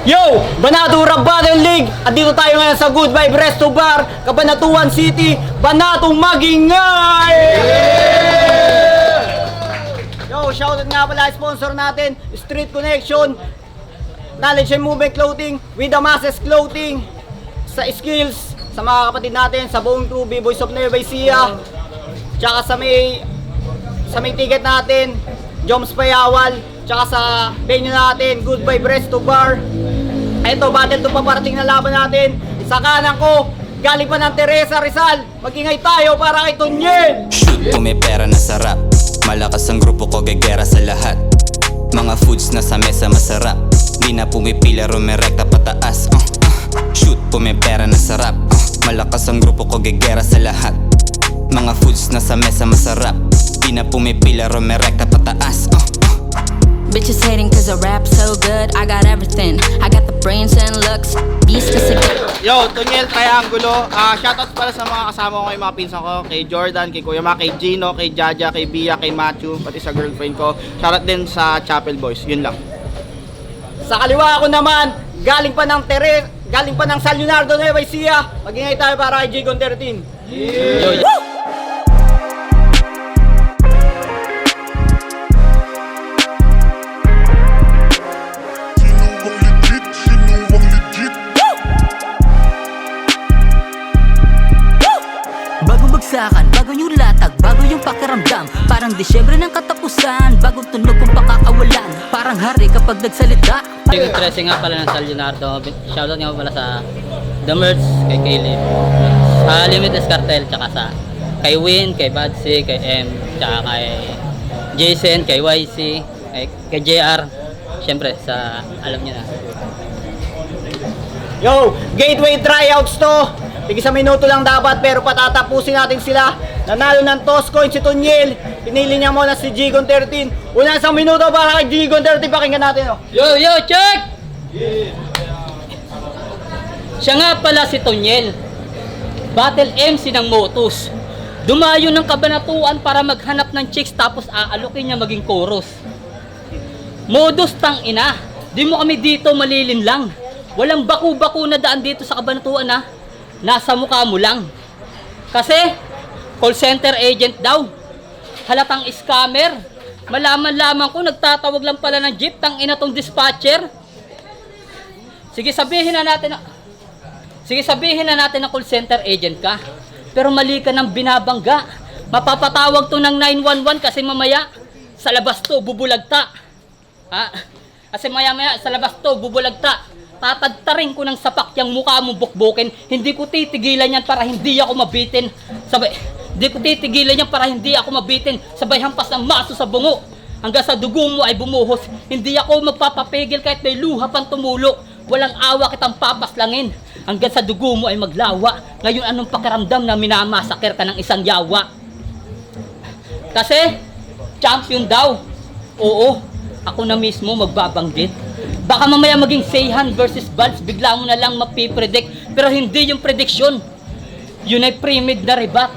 Yo! Banato Rap Battle League! At dito tayo ngayon sa Good Vibe Resto Bar, Cabanatuan City, Banatong Magingay! Yo! Shoutout nga pala sponsor natin, Street Connection, Knowledge and Movement Clothing, With the Masses Clothing, sa skills, sa mga kapatid natin, sa buong crew, B-Boys of Nueva Ecija, tsaka sa may ticket natin, Joms Payawal, tsaka sa venue natin, Good Vibe Resto Bar. Ito, battle to paparating na laban natin. Sa kanan ko, galing pa ng Teresa Rizal. Magingay tayo para kay Tonyel. Shoot, kung may pera na sarap. Malakas ang grupo ko, gegera sa lahat. Mga foods na sa mesa masarap. Di na pumipila, rumirekta pataas. Shoot, kung may pera na sarap. Malakas ang grupo ko, gegera sa lahat. Mga foods na sa mesa masarap. Di na pumipila, rumirekta pataas. Bitches hating cause I rap so good, I got everything. I got the brains and looks, be specific. Yo, Tonyel Triangulo. Shoutout pala sa mga kasama ko, yung mga pinsan ko, kay Jordan, kay Kuya Ma, kay Gino, kay Jaja, kay Bia, kay Matthew, pati sa girlfriend ko. Shoutout din sa Chapel Boys. Yun lang. Sa kaliwa ko naman, galing pa ng San Leonardo, Nueva Ecija. Magingay tayo para kay Gigon 13. Yo, yo. Bago yung latag, bago yung pakiramdam. Parang Disyembre ng katapusan, bagong tunog kung pakakawalan. Parang hari kapag nagsalita. Yung tracing nga pala ng San Leonardo. Shoutout nga pala sa The Merch, kay Caleb, sa Limitless Cartel, tsaka sa kay Win, kay Badsy, kay M, tsaka kay Jason, kay YC, kay JR. Siyempre sa alam niyo na. Yo, gateway tryouts to. Tigis sa minuto lang dapat pero patatapusin natin sila. Nanalo ng toss coin si Tonyel. Pinili niya muna si Gigon 13. Una isang minuto para kay Gigon 13. Pakinggan natin, oh. Yo, check! Siya nga pala si Tonyel, Battle MC ng Motus. Dumayo ng Cabanatuan para maghanap ng chicks tapos aalukin niya maging chorus. Modus tang ina, di mo kami dito malilin lang. Walang baku-baku na daan dito sa Cabanatuan ha. Nasa mukha mo lang. Kasi call center agent daw. Halatang scammer. Malaman-laman ko nagtatawag lang pala ng jeep, tang ina tong dispatcher. Sige sabihin na natin na call center agent ka. Pero mali ka ng binabangga. Mapapatawag to ng 911 kasi mamaya sa labas to bubulagta. Ha? Kasi maya-maya sa labas to bubulagta. Tatagtarin ko ng sapak yung mukha mong bukbukin. Hindi ko titigilan yan para hindi ako mabitin. Sabay hampas ng maso sa bungo. Hanggang sa dugo mo ay bumuhos. Hindi ako magpapapigil kahit may luha pang tumulo. Walang awa kitang papaslangin. Hanggang sa dugo mo ay maglawa. Ngayon anong pakiramdam na minamasakir ka ng isang yawa? Kasi champion daw. Oo, ako na mismo magbabanggit. Baka mamaya maging Seihan versus Balz, bigla mo na lang mapipredict. Pero hindi yung prediction. Yun ay pre-made na rebat.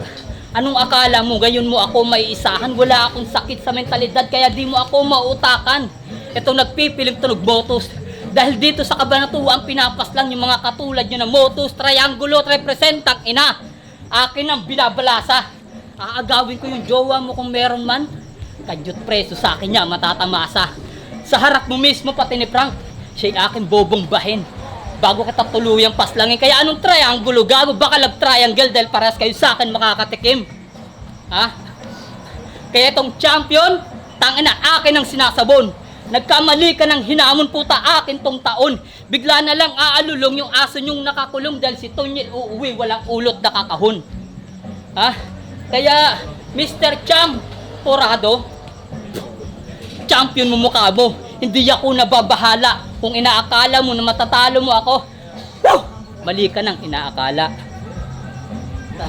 Anong akala mo, ngayon mo ako maiisahan? Wala akong sakit sa mentalidad, kaya di mo ako mautakan. Ito nagpipiling tunog Motus. Dahil dito sa Cabanatuan, pinapas lang yung mga katulad nyo na Motus, Triangulo, representang ina. Akin ang binabalasa. Aagawin ko yung jowa mo kung meron man. Kadyot preso sa akin niya, matatamasa. Sa harap mo mismo pati ni Frank, siya'y aking bobong bahin. Bago kita tuluyang paslangin, kaya anong triangulo? Gago baka lag-triangle dahil parehas kayo sa akin makakatikim. Ha? Kaya itong champion, tangina akin ang sinasabon. Nagkamali ka ng hinamon puta akin tong taon. Bigla na lang aalulong yung aso nyong nakakulong dahil si Tonyel uuwi walang ulot na kakahon. Ha? Kaya Mr. Cham, porado, champion mo mukha mo. Hindi ako nababahala. Kung inaakala mo na matatalo mo ako, mali ka nang inaakala.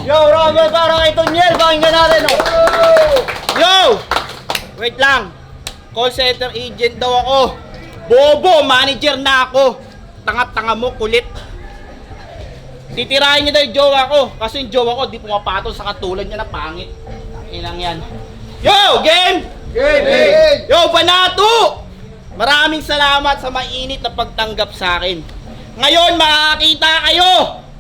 Yo, Rumble para kay Tonyel. Pakinggan natin, oh. Yo! Wait lang. Call center agent daw ako. Bobo, manager na ako. Tanga-tanga mo, kulit. Titirahin niya daw yung jowa ko. Kasi yung jowa ko di pumapatol sa katulad niya na pangit. Ilang yan. Yo, game! Game! Yo, Banato! Maraming salamat sa mainit na pagtanggap sa akin. Ngayon makakakita kayo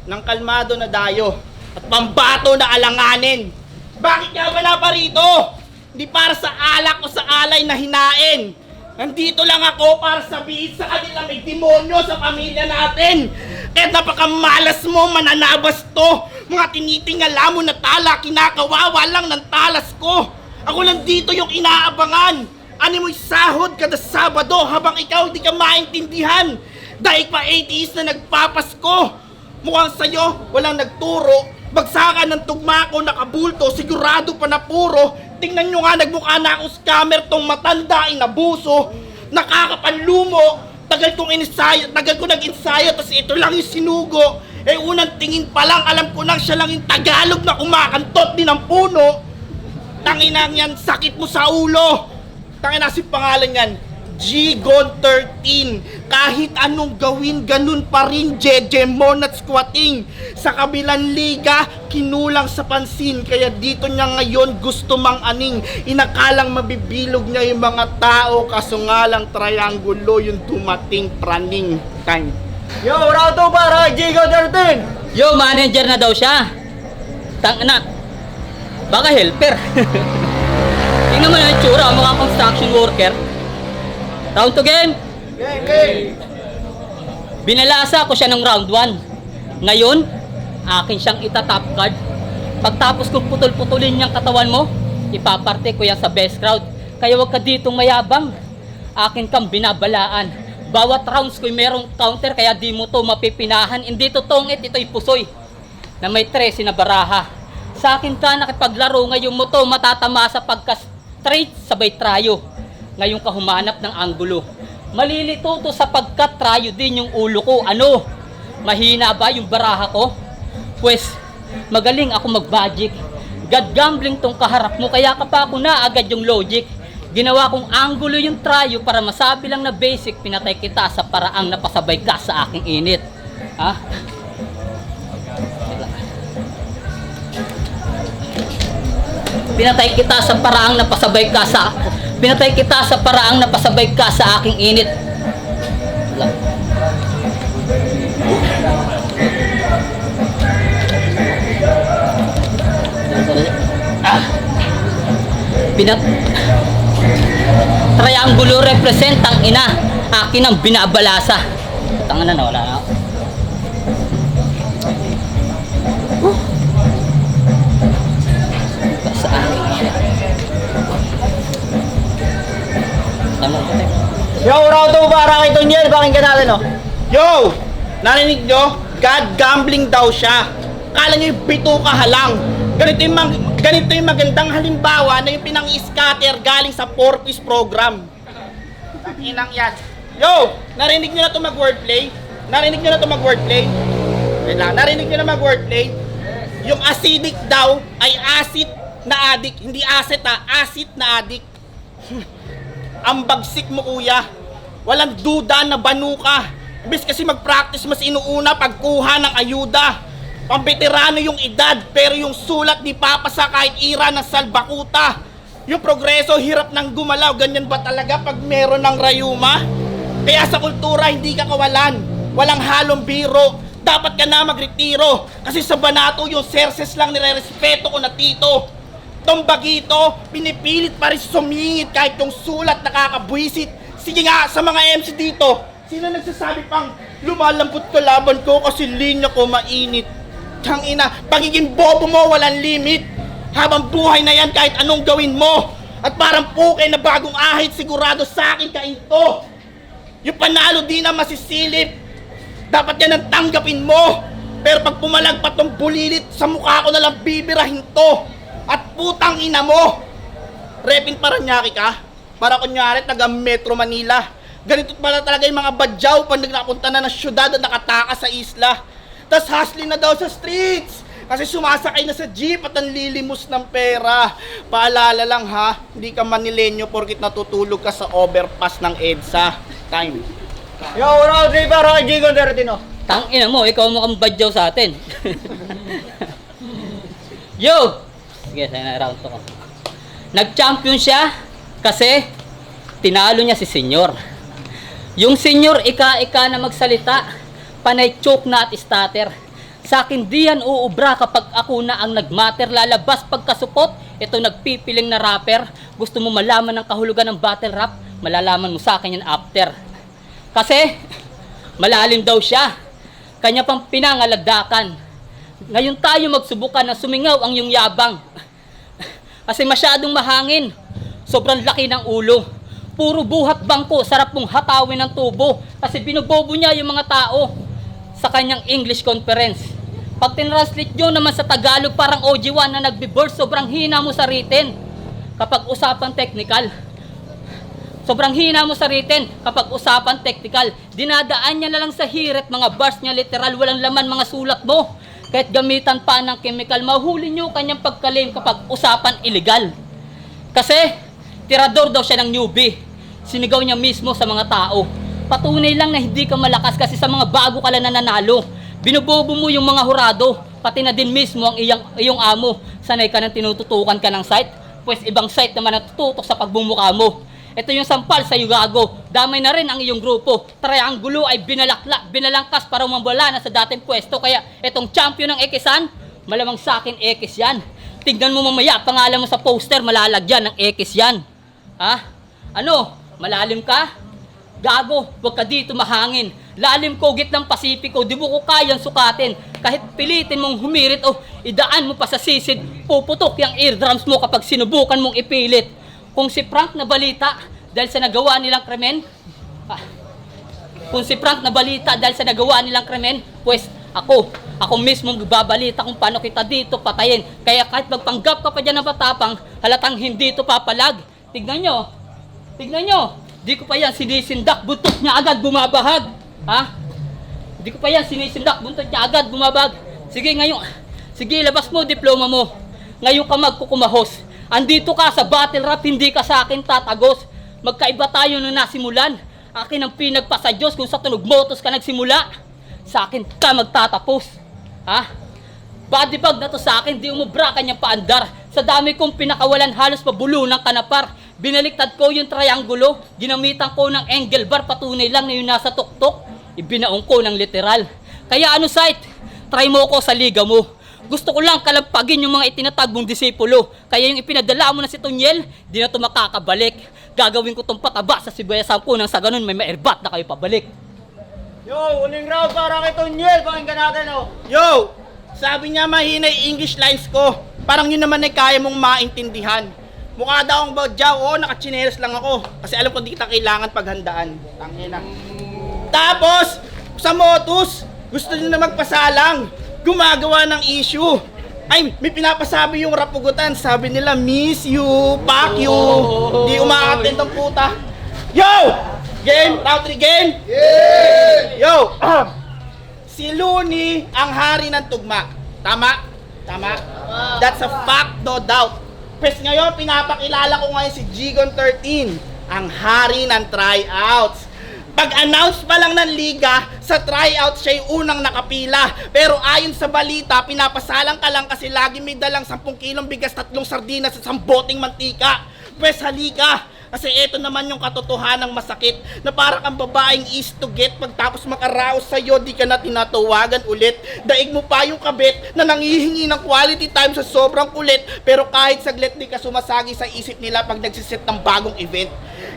ng kalmado na dayo at pambato na alanganin. Bakit nga ba naparito? Hindi para sa alak o sa alay na hinain. Nandito lang ako para sabihin sa kanila may demonyo sa pamilya natin. Kahit napakamalas mo, mananabas to. Mga tinitingala mo na tala, kinakawawa lang ng talas ko. Ako lang dito yung inaabangan. Ano mo'y sahod kada Sabado habang ikaw di ka maintindihan. Dahil pa 80s na nagpapasko. Mukhang sa'yo, walang nagturo. Bagsakan ng tugma ko nakabulto, sigurado pa na puro. Tingnan nyo nga, nagmukha na akong scammer tong matanda, inabuso. Nakakapanlumo, tagal ko nag-ensayo, tas ito lang yung sinugo. Eh unang tingin pa lang, alam ko nang siya lang yung Tagalog na kumakantot din ng puno. Tanginang yan, sakit mo sa ulo. Tangina si pangalan yan, G-Gon 13. Kahit anong gawin, ganun pa rin Jejemon at squatting. Sa kabilang liga, kinulang sa pansin. Kaya dito niya ngayon gusto mang aning. Inakalang mabibilog niya yung mga tao. Kaso nga lang triangulo yung dumating praning time. Yo, round 2 para G-Gon 13. Yo, manager na daw siya. Tangina. Baka helper. Tingnan mo na yung tsura, mga construction worker. Round 2 game. Binalasa ko siya ng round 1. Ngayon, akin siyang itatop card. Pagtapos kong putol-putulin niyang katawan mo, ipaparte ko yan sa best crowd. Kaya wag ka ditong mayabang. Akin kang binabalaan. Bawat rounds ko'y merong counter, kaya di mo to mapipinahan. Hindi to tongit, ito'y pusoy na may 13 na baraha. Sa akin ka nakipaglaro, ngayon mo to matatama sa pagka-straight sabay trayo. Ngayon ka humanap ng anggulo. Malilito to sapagkat trayo din yung ulo ko. Ano? Mahina ba yung baraha ko? Pues, magaling ako mag-magic. God gambling tong kaharap mo, kaya ka pa ako na agad yung logic. Ginawa kong anggulo yung trayo para masabi lang na basic. Pinatay kita sa paraang napasabay ka sa aking init. Ha? Pinatay kita sa paraang napasabay ka sa aking init. Wala. Triangulo represent ang ina. Akin ang binabalasa. Tangan na wala na. Sa akin. Yo, round 2 para kay Tonyel. Pakinggan natin, oh. Yo! Narinig nyo? God gambling daw siya. Kala nyo yung bituka halang. Ganito yung magandang halimbawa na yung pinang-scatter galing sa 4-piece program. Takinang yan. Yo! Narinig nyo na ito mag-wordplay? Wait lang, narinig nyo na mag-wordplay? Yung acidic daw ay acid na addict. Hindi acid acid na addict. Ang bagsik mo kuya. Walang duda na banuka. Bis kasi mag-practice mas inuuna pagkuha ng ayuda. Pambeterano yung edad pero yung sulat di papasa kahit ira ng salbakuta. Yung progreso hirap nang gumalaw. Ganyan ba talaga pag meron ng rayuma? Kaya sa kultura hindi ka kawalan. Walang halong biro. Dapat ka na magretiro. Kasi sa banato yung serses lang nire-respeto ko na tito. Tong bagito, pinipilit pa rin sumingit kahit yung sulat nakakabwisit. Sige nga, sa mga MC dito, sino nagsasabi pang lumalambot ka laban ko kasi linya ko mainit? Tangina, pagiging bobo mo walang limit. Habang buhay na yan kahit anong gawin mo. At parang puke na bagong ahit, sigurado sa akin kainto. Yung panalo di na masisilip. Dapat yan ang tanggapin mo. Pero pag pumalagpat tong bulilit, sa mukha ko na lang bibirahin to. At putang ina mo, repin Paranaque ka? Para kunyari taga Metro Manila. Ganito pala talaga yung mga badyaw pag nagnapunta na ng syudad at nakatakas sa isla. Tas hustling na daw sa streets kasi sumasakay na sa jeep at ang lilimos ng pera. Paalala lang ha, hindi ka Manilenyo porkit natutulog ka sa overpass ng EDSA. Time. Yo, round 3 para kay G-Gon 13, oh. Tangina mo, ikaw mukhang badyaw sa atin. Yo! Sige, sa'yo na round 2 ko. Nag-champion siya kasi tinalo niya si Senyor. Yung senior ika-ika na magsalita, panay choke na at stutter. Sa akin di yan uubra kapag ako na ang nagmatter. Lalabas pagkasupot, ito nagpipiling na rapper. Gusto mo malaman ng kahulugan ng battle rap? Malalaman mo sa akin yan after. Kasi, malalim daw siya. Kanya pang pinangalagdakan. Ngayon tayo magsubukan na sumingaw ang iyong yabang. Kasi masyadong mahangin. Sobrang laki ng ulo. Puro buhat bangko, sarap mong hatawin ng tubo. Kasi binubobo niya yung mga tao sa kanyang English conference. Pag tinranslate nyo naman sa Tagalog, parang OG1 na nagbe-burst, sobrang hina mo sa written. Kapag usapan technical. Sobrang hina mo sa written kapag usapan technical. Dinadaan niya na lang sa hirit, mga bars niya literal, walang laman mga sulat mo. Kahit gamitan pa ng chemical, mahuli nyo kanyang pagkalim kapag usapan illegal. Kasi, tirador daw siya ng newbie. Sinigaw niya mismo sa mga tao. Patunay lang na hindi ka malakas kasi sa mga bago ka lang nananalo. Binubobo mo yung mga hurado, pati na din mismo ang iyong amo. Sanay ka nang tinututukan ka ng site, pues ibang site naman ang tututok sa pagbumuka mo. Ito yung sampal sa gago. Damay na rin ang iyong grupo. Triangulo ay binalangkas para mawala na sa dating pwesto. Kaya itong champion ng Ekisan, malamang sa akin Ekis yan. Tignan mo mamaya, pangalan mo sa poster, malalagyan ng Ekis yan. Ha? Ano? Malalim ka? Gago, huwag ka dito mahangin. Lalim ko, gitnang Pasipiko, di mo ko kayang sukatin. Kahit pilitin mong humirit o idaan mo pa sa sisid, puputok yung eardrums mo kapag sinubukan mong ipilit. Kung si Frank na balita dahil sa nagawa nilang krimen, pues ako mismo babalita kung paano kita dito patayin. Kaya kahit magpanggap ka pa dyan ng patapang, halatang hindi ito papalag. Tignan nyo, di ko pa yan sinisindak, buntot niya agad bumabahag. Ha? Di ko pa yan sinisindak, buntot niya agad bumabahag. Sige, labas mo diploma mo. Ngayon ka magkukumahos. Andito ka sa battle rap, hindi ka sa akin tatagos. Magkaiba tayo nung nasimulan. Akin ang pinagpasa Diyos kung sa tunog motos ka nagsimula. Sa akin ka magtatapos. Ha? Body bag na to sa akin, di umubra kanyang paandar. Sa dami kong pinakawalan, halos mabulo ng kanapar. Binaliktad ko yung triangulo, ginamitan ko ng angle bar, patunay lang na yung nasa tuktok. Ibinaong ko ng literal. Kaya ano site? Try mo ko sa liga mo. Gusto ko lang kalampagin yung mga itinatag mong disipulo. Kaya yung ipinadala mo na si Tonyel, di na ito makakabalik. Gagawin ko tong pataba sa sibayasan ko nang sa ganun may mairbat na kayo pabalik. Yo, uling round para kay Tonyel. Pakinggan natin, oh. Yo! Sabi niya mahina yung English lines ko. Parang yun naman ay kaya mong maintindihan. Mukha daw ang badyaw, oo, nakachinelas lang ako. Kasi alam ko di kita kailangan paghandaan. Tangina. Tapos, sa motus, gusto nyo na magpasalang. Gumagawa ng issue. Ay, may pinapasabi yung rapugutan. Sabi nila, miss you, fuck you. Di umaattend ang puta. Yo! Game? Round 3 game? Yeah! Yo! Si Looney ang hari ng tugma. Tama? That's a fact, no doubt. Pwes ngayon, pinapakilala ko ngayon si Gigon 13, ang hari ng tryouts. Pag-announce pa lang ng liga, sa tryouts siya yung unang nakapila. Pero ayon sa balita, pinapasalang ka lang kasi lagi may dalang 10 kilong bigas, 3 sardinas at 1 boteng mantika. Pwes halika, kasi eto naman yung katotohanang masakit na para kang babaeng is to get. Pagtapos makaraos sa'yo, di ka na tinatawagan ulit. Daig mo pa yung kabit na nangihingi ng quality time sa sobrang kulit. Pero kahit saglit di ka sumasagi sa isip nila pag nagsiset ng bagong event.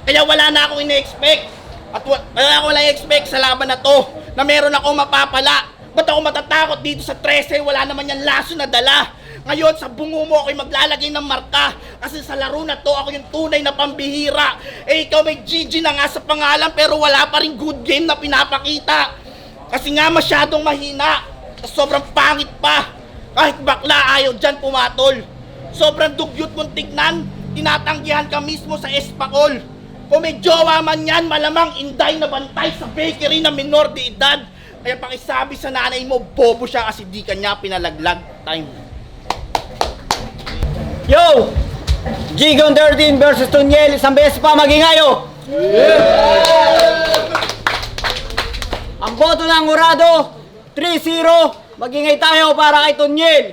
Kaya wala na akong ine-expect. At wala akong na-expect sa laban na to na meron akong mapapala. Ba't ako matatakot dito sa 13? Wala naman yan laso na dala. Ngayon sa bungo mo ako'y maglalagay ng marka. Kasi sa laro na to ako yung tunay na pambihira. Eh ikaw may GG na nga sa pangalan pero wala pa rin good game na pinapakita. Kasi nga masyadong mahina. Sobrang pangit pa. Kahit bakla ayaw dyan pumatol. Sobrang dugyot mong tignan. Tinatanggihan ka mismo sa espakol. Kung may jowa man yan, malamang inday na bantay sa bakery na minor de edad. Kaya pakisabi sa nanay mo, bobo siya kasi di kanya pinalaglag. Time. Yo! Gigon 13 versus Tonyel. Isang beses pa magingayo. Ang boto ng Urado, 3-0. Magingay tayo para kay Tonyel.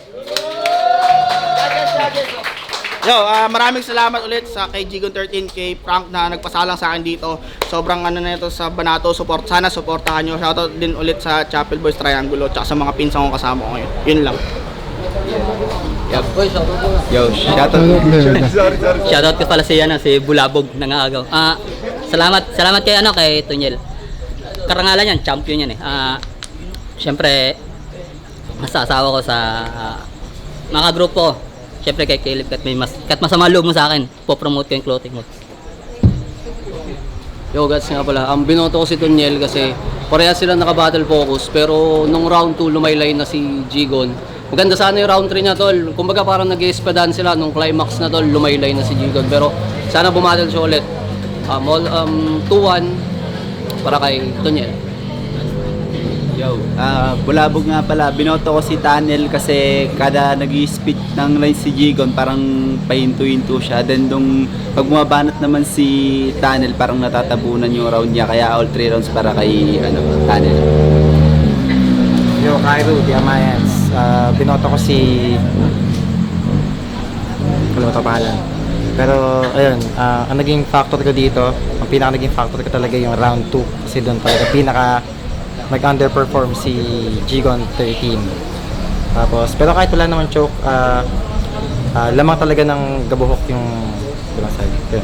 Maraming salamat ulit sa kay Gigon 13, kay Frank na nagpasalang sa akin dito. Sobrang ano na ito sa Banato, sana supportahan nyo. Shoutout din ulit sa Chapel Boys Triangulo tsaka sa mga pinsang kong kasama ko ngayon. Yun lang. Yo, shoutout. Shoutout ko pala si Bulabog Nangaagaw. Salamat kay Tunyel. Karangalan yan, champion yan eh. Siyempre masasawa ko sa mga grupo. Siyempre kay Caleb, kahit masama loob mo sa akin, po-promote ko yung clothing mo. Yo, guys, nga pala. Ang binoto ko si Tunyel kasi pareha sila naka-battle focus, pero nung round 2 lumaylay na si Gigon. Maganda sana yung round 3 na tol. Kumbaga parang nag-i-speedan sila nung climax na tol, lumaylay na si Gigon. Pero sana bumattle siya ulit. 2-1 para kay Tunyel. Yo, Bulabog nga pala, binoto ko si Tunnel kasi kada nag-i-speed ng line si Gigon parang pahinto-hinto siya. Then nung pag bumabanat naman si Tunnel parang natatabunan yung round niya, kaya all 3 rounds para kay Tunnel. Yo, Cairo, The Alliance. Binoto ko si... Kalimutan ko pangalan. Pero, ayun, ang naging factor ko dito, ang pinaka naging factor ko talaga yung round 2. Kasi doon talaga pinaka nag-underperform si Gigon 13. Tapos, pero kahit wala naman choke, lamang talaga ng gabuhok yung side. Yun.